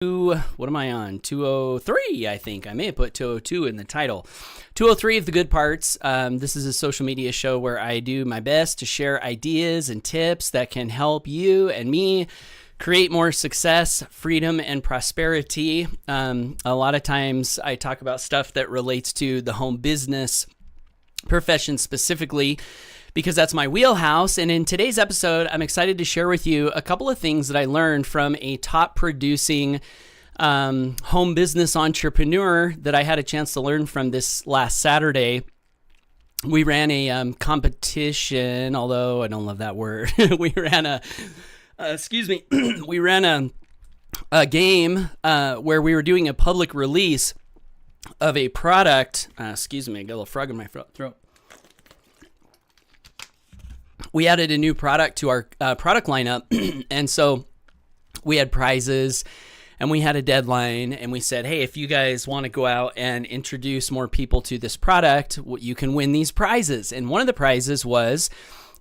What am I on? 203, I think. I may have put 202 in the title. 203 of the good parts. This is a social media show where I do my best to share ideas and tips that can help you and me create more success, freedom, and prosperity. A lot of times I talk about stuff that relates to the home business profession specifically, because that's my wheelhouse. And in today's episode, I'm excited to share with you a couple of things that I learned from a top producing home business entrepreneur that I had a chance to learn from this last Saturday. We ran a competition, although I don't love that word. We ran we ran a game where we were doing a public release of a product. I got a little frog in my throat. We added a new product to our product lineup, and so we had prizes, and we had a deadline, and we said, hey, if you guys want to go out and introduce more people to this product, you can win these prizes. And one of the prizes was,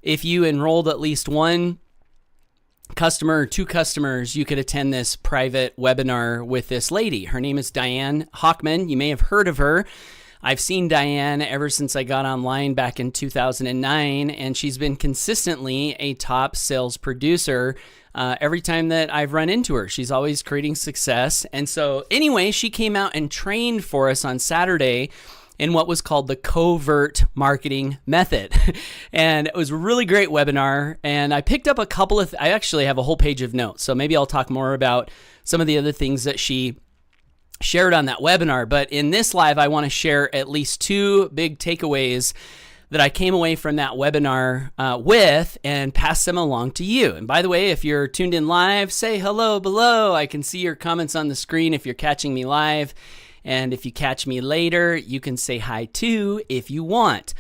if you enrolled at least one customer or two customers, you could attend this private webinar with this lady. Her name is Diane Hockman. You may have heard of her. I've seen Diane ever since I got online back in 2009, and she's been consistently a top sales producer every time that I've run into her. She's always creating success. And so anyway, she came out and trained for us on Saturday in what was called the covert marketing method. And it was a really great webinar. And I picked up a couple of, I actually have a whole page of notes. So maybe I'll talk more about some of the other things that she shared on that webinar. But in this live, I want to share at least two big takeaways that I came away from that webinar with and pass them along to you. And by the way, if you're tuned in live, say hello below. I can see your comments on the screen if you're catching me live. And if you catch me later, you can say hi too if you want.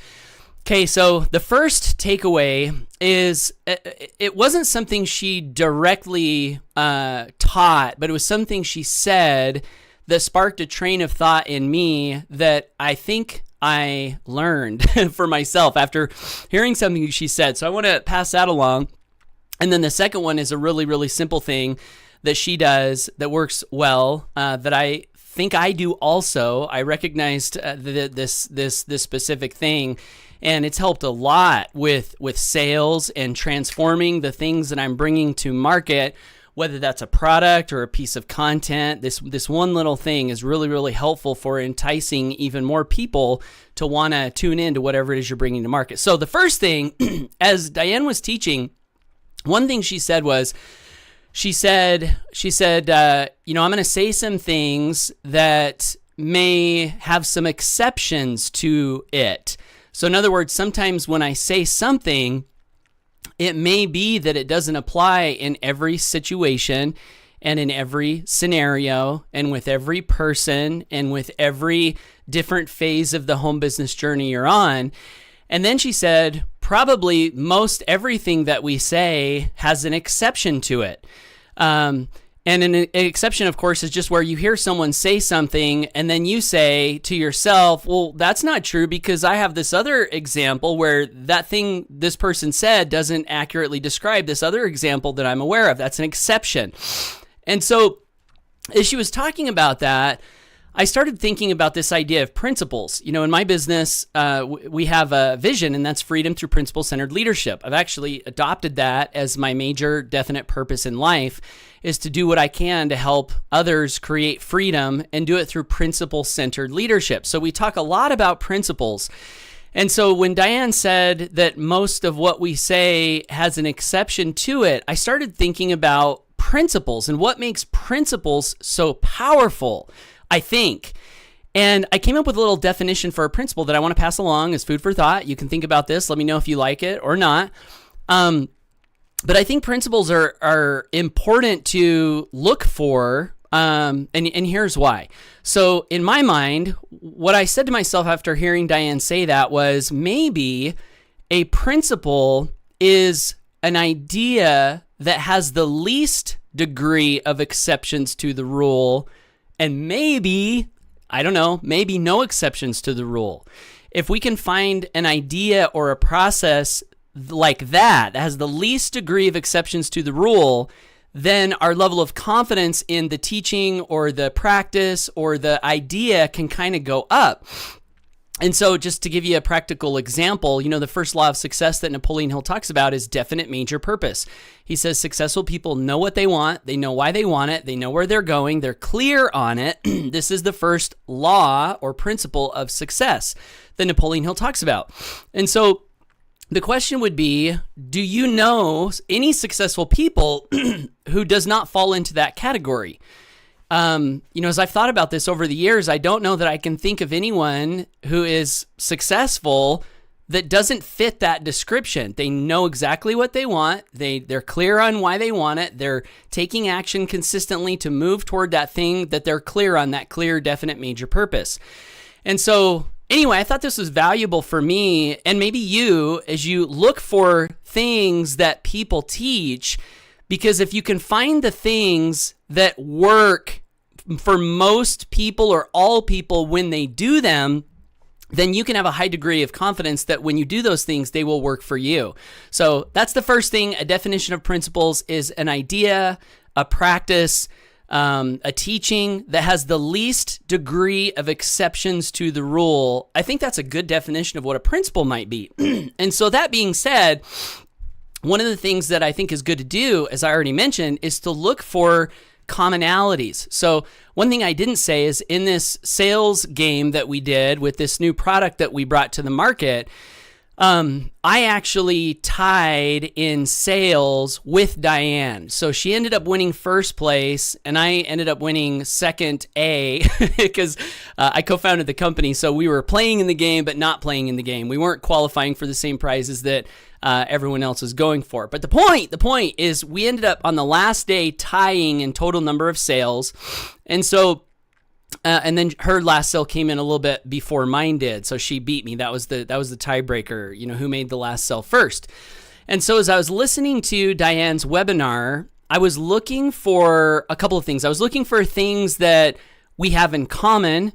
Okay, so the first takeaway is it wasn't something she directly taught, but it was something she said that sparked a train of thought in me that I think I learned for myself after hearing something she said. So I want to pass that along. And then the second one is a really, really simple thing that she does that works well, that I think I do also. I recognized this specific thing, and it's helped a lot with sales and transforming the things that I'm bringing to market, whether that's a product or a piece of content. This one little thing is really, really helpful for enticing even more people to want to tune in to whatever it is you're bringing to market. So the first thing, as Diane was teaching, one thing she said was, she said, I'm going to say some things that may have some exceptions to it. So in other words, sometimes when I say something, it may be that it doesn't apply in every situation and in every scenario and with every person and with every different phase of the home business journey you're on. And then she said, probably most everything that we say has an exception to it. And an exception, of course, is just where you hear someone say something and then you say to yourself, well, that's not true because I have this other example where that thing this person said doesn't accurately describe this other example that I'm aware of. That's an exception. And so as she was talking about that, I started thinking about this idea of principles. You know, in my business, we have a vision, and that's freedom through principle-centered leadership. I've actually adopted that as my major definite purpose in life, is to do what I can to help others create freedom and do it through principle-centered leadership. So we talk a lot about principles. And so when Diane said that most of what we say has an exception to it, I started thinking about principles and what makes principles so powerful, I think. And I came up with a little definition for a principle that I want to pass along as food for thought. You can think about this. Let me know if you like it or not. But I think principles are important to look for, and here's why. So in my mind, what I said to myself after hearing Diane say that was, maybe a principle is an idea that has the least degree of exceptions to the rule, and maybe, I don't know, maybe no exceptions to the rule. If we can find an idea or a process like that has the least degree of exceptions to the rule, then our level of confidence in the teaching or the practice or the idea can kind of go up. And so just to give you a practical example, the first law of success that Napoleon Hill talks about is definite major purpose. He says successful people know what they want, they know why they want it, they know where they're going, they're clear on it. This is the first law or principle of success that Napoleon Hill talks about. And so the question would be, do you know any successful people who does not fall into that category? As I've thought about this over the years, I don't know that I can think of anyone who is successful that doesn't fit that description. They know exactly what they want. They're clear on why they want it. They're taking action consistently to move toward that thing that they're clear on, that clear, definite major purpose. And so anyway, I thought this was valuable for me and maybe you as you look for things that people teach, because if you can find the things that work for most people or all people when they do them, then you can have a high degree of confidence that when you do those things, they will work for you. So that's the first thing. A definition of principles is an idea, a practice, a teaching that has the least degree of exceptions to the rule. I think that's a good definition of what a principle might be. And so that being said, one of the things that I think is good to do, as I already mentioned, is to look for commonalities. So one thing I didn't say is in this sales game that we did with this new product that we brought to the market, I actually tied in sales with Diane. So she ended up winning first place and I ended up winning second A because I co-founded the company. So we were playing in the game, but not playing in the game. We weren't qualifying for the same prizes that everyone else was going for. But the point is we ended up on the last day tying in total number of sales. And so and then her last sale came in a little bit before mine did, so she beat me. That was the tiebreaker. Who made the last sale first. And so as I was listening to Diane's webinar, I was looking for a couple of things. I was looking for things that we have in common.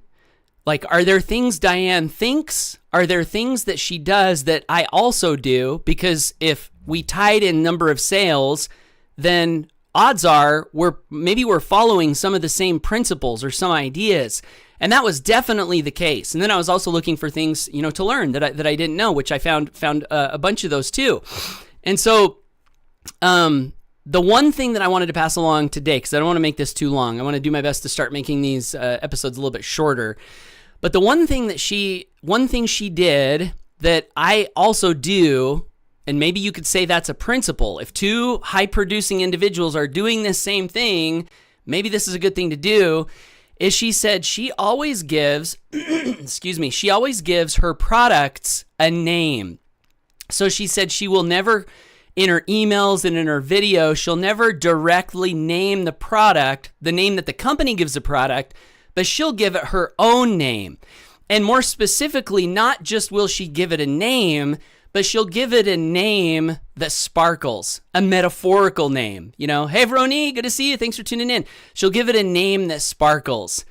Like, are there things Diane thinks? Are there things that she does that I also do? Because if we tied in number of sales, then odds are we're following some of the same principles or some ideas. And that was definitely the case. And then I was also looking for things, to learn that I didn't know, which I found a bunch of those too. And so the one thing that I wanted to pass along today, because I don't want to make this too long, I want to do my best to start making these episodes a little bit shorter. But the one thing she did that I also do, and maybe you could say that's a principle. If two high-producing individuals are doing this same thing, maybe this is a good thing to do, is she said she always gives, she always gives her products a name. So she said she will never, in her emails and in her video, she'll never directly name the product, the name that the company gives the product, but she'll give it her own name. And more specifically, not just will she give it a name, but she'll give it a name that sparkles, a metaphorical name. Hey, Veroni, good to see you. Thanks for tuning in. She'll give it a name that sparkles.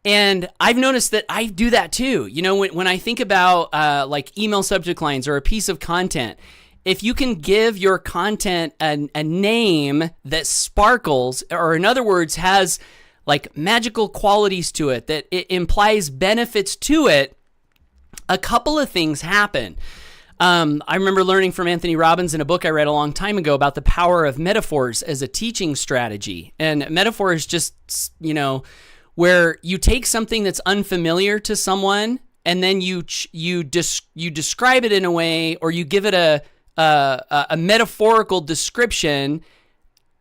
And I've noticed that I do that too. When I think about like email subject lines or a piece of content, if you can give your content a name that sparkles, or in other words, has like magical qualities to it, that it implies benefits to it, a couple of things happen. I remember learning from Anthony Robbins in a book I read a long time ago about the power of metaphors as a teaching strategy. And metaphor is just, where you take something that's unfamiliar to someone and then you describe it in a way, or you give it a metaphorical description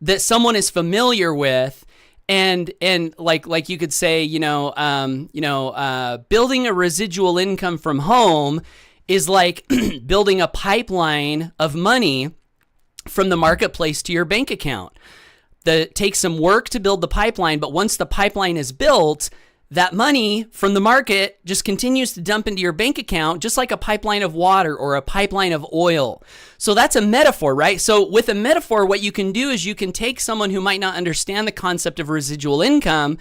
that someone is familiar with. And like you could say, building a residual income from home is like building a pipeline of money from the marketplace to your bank account. It takes some work to build the pipeline, but once the pipeline is built, that money from the market just continues to dump into your bank account, just like a pipeline of water or a pipeline of oil. So that's a metaphor, right? So with a metaphor, what you can do is you can take someone who might not understand the concept of residual income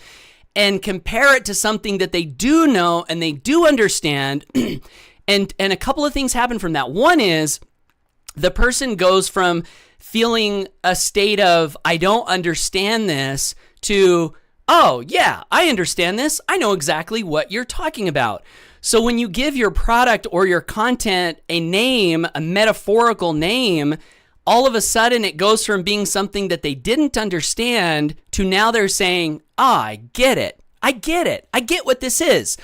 and compare it to something that they do know and they do understand. And a couple of things happen from that. One is the person goes from feeling a state of, I don't understand this, to, oh, yeah, I understand this. I know exactly what you're talking about. So when you give your product or your content a name, a metaphorical name, all of a sudden it goes from being something that they didn't understand to now they're saying, I get it. I get it. I get what this is.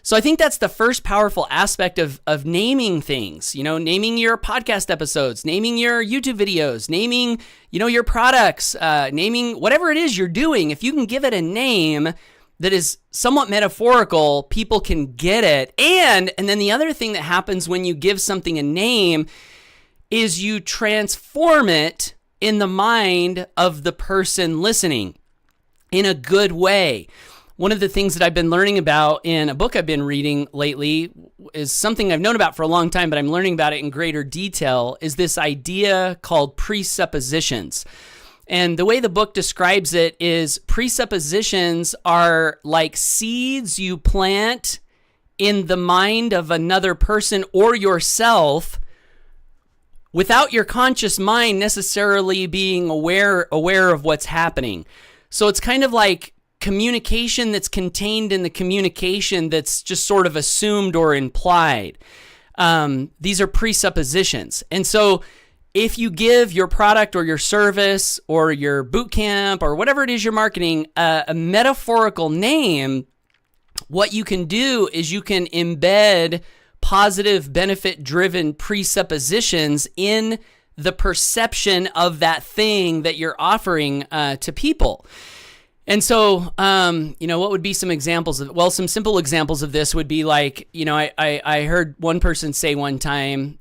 So I think that's the first powerful aspect of naming things, naming your podcast episodes, naming your YouTube videos, naming, your products, naming whatever it is you're doing. If you can give it a name that is somewhat metaphorical, people can get it. And then the other thing that happens when you give something a name is you transform it in the mind of the person listening in a good way. One of the things that I've been learning about in a book I've been reading lately is something I've known about for a long time, but I'm learning about it in greater detail, is this idea called presuppositions. And the way the book describes it is presuppositions are like seeds you plant in the mind of another person or yourself without your conscious mind necessarily being aware of what's happening. So it's kind of like communication that's contained in the communication that's just sort of assumed or implied. These are presuppositions. And so if you give your product or your service or your boot camp or whatever it is you're marketing a metaphorical name, what you can do is you can embed positive benefit-driven presuppositions in the perception of that thing that you're offering to people. And so, what would be some examples of, some simple examples of this would be like, I heard one person say one time,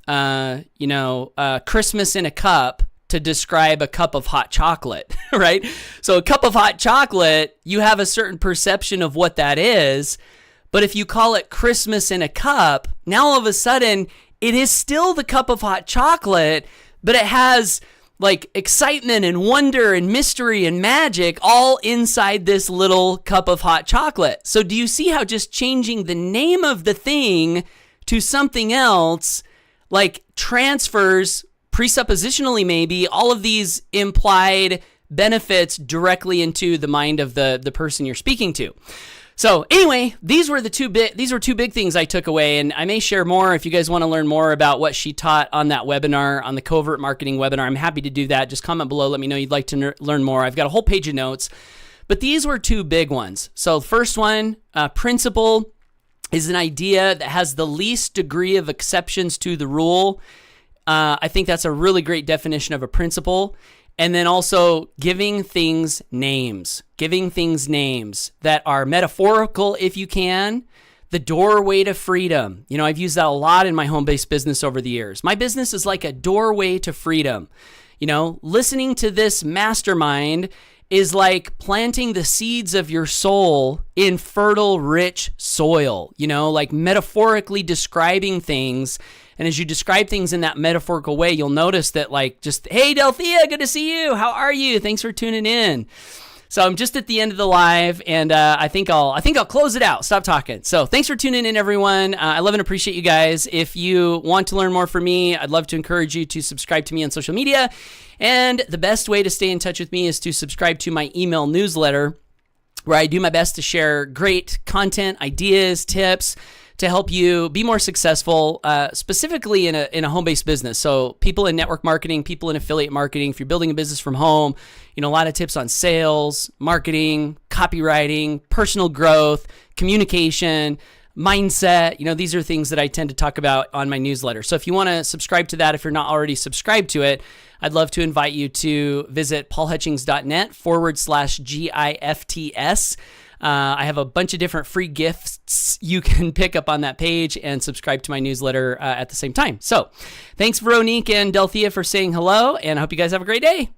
Christmas in a cup to describe a cup of hot chocolate, right? So a cup of hot chocolate, you have a certain perception of what that is. But if you call it Christmas in a cup, now all of a sudden it is still the cup of hot chocolate, but it has like excitement and wonder and mystery and magic all inside this little cup of hot chocolate. So do you see how just changing the name of the thing to something else like transfers presuppositionally maybe all of these implied benefits directly into the mind of the person you're speaking to? So anyway, these were two big things I took away, and I may share more if you guys want to learn more about what she taught on that webinar, on the covert marketing webinar. I'm happy to do that. Just comment below. Let me know you'd like to learn more. I've got a whole page of notes, but these were two big ones. So the first one, principle, is an idea that has the least degree of exceptions to the rule. I think that's a really great definition of a principle. And then also giving things names that are metaphorical if you can. The doorway to freedom. I've used that a lot in my home-based business over the years. My business is like a doorway to freedom. Listening to this mastermind is like planting the seeds of your soul in fertile, rich soil, like metaphorically describing things. And as you describe things in that metaphorical way, you'll notice that hey, Delthea, good to see you. How are you? Thanks for tuning in. So I'm just at the end of the live, and I think I'll close it out. Stop talking. So thanks for tuning in, everyone. I love and appreciate you guys. If you want to learn more from me, I'd love to encourage you to subscribe to me on social media. And the best way to stay in touch with me is to subscribe to my email newsletter, where I do my best to share great content, ideas, tips, to help you be more successful, specifically in a home-based business. So people in network marketing, people in affiliate marketing, if you're building a business from home, a lot of tips on sales, marketing, copywriting, personal growth, communication, mindset. These are things that I tend to talk about on my newsletter. So if you want to subscribe to that, if you're not already subscribed to it, I'd love to invite you to visit paulhutchings.net/GIFTS. I have a bunch of different free gifts you can pick up on that page and subscribe to my newsletter at the same time. So thanks, Veronique and Delthea, for saying hello, and I hope you guys have a great day.